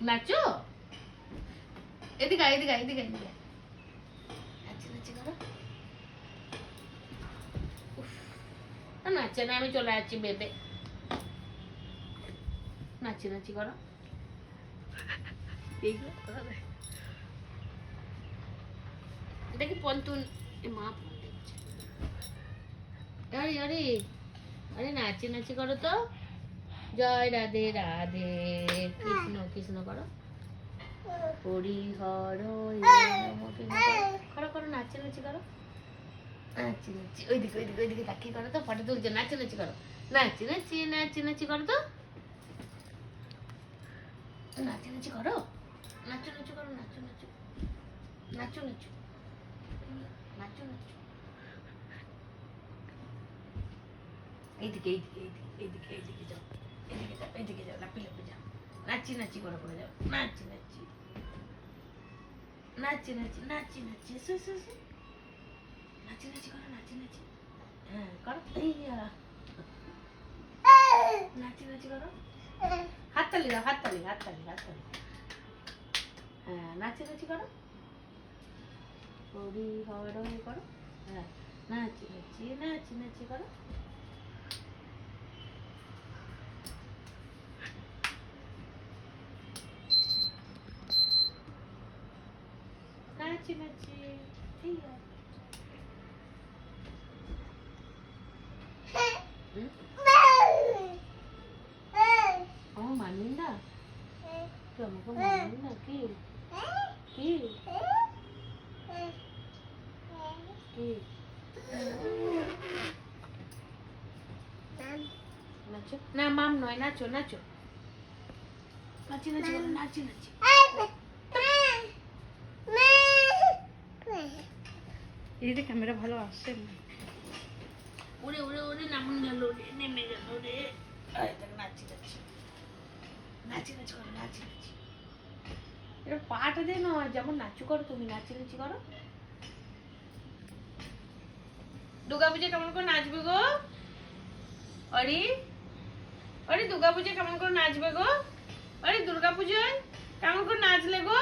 নাচো, এদিকে এদিকে এদিকে এদিকে নাচি নাচি করো। নাচে না, আমি চলে যাচ্ছি বেবে। নাচি নাচি করো। এটা কি পন্তুন? মা ফোন দিচ্ছে। আরে আরে আরে নাচি নাচি করো তো। জয় রাধে রাধে, কৃষ্ণ কৃষ্ণ করো। হরি হর করো করো, নাচি নাচি করো। নাচি নাচি ওইদিকে ওইদিকে ওইদিকে তাকিয়ে করো তো, ফটো তুলছে। নাচি নাচি করো, নাচি নাচি নাচি নাচি করো তো। নাচি নাচি করো, নাচো নাচো করো, নাচো নাচো নাচো নাচো নাচো নাচো। এইদিকে এইদিকে এইদিকে এইদিকে এইদিকে যাও, এদিকে যাও, এদিকে যাও, লাপি লাপি যাও। নাচি নাচি করে করে যাও, নাচি নাচি নাচি নাচি নাচি নাচি সু সু সু নাচি নাচি করো, নাচি নাচি। হ্যাঁ করো, এইয়া নাচি নাচি করো। হাততালি দাও, হাততালি হাততালি হাততালি। হ্যাঁ নাচি নাচি করো, হরি হর করো। হ্যাঁ নাচি নাচি নাচি নাচি করো। নাচি নাচি এইয়া। আমার মানিস না, তুই আমাকে মানিস না। কি কি কি? নাচো না, মাম নয়, নাচো নাচো নাচি নাচি করো, নাচি নাচি। এই ক্যামেরা ভালো আসছে না। ওরে ওরে ওরে নামন গেল রে, নেমে গেল রে। নাচি নাচি নাচি নাচি করো, নাচি নাচি। এবার পাটা দিয়ে নয়, যেমন নাচু করো তুমি, নাচি নাচি করো। দুর্গা পুজো কেমন করে নাচবে গো? অরি অরি দুর্গা পুজো কেমন করে নাচবে গো? অরি দুর্গা পুজোয় কেমন করে নাচলে গো?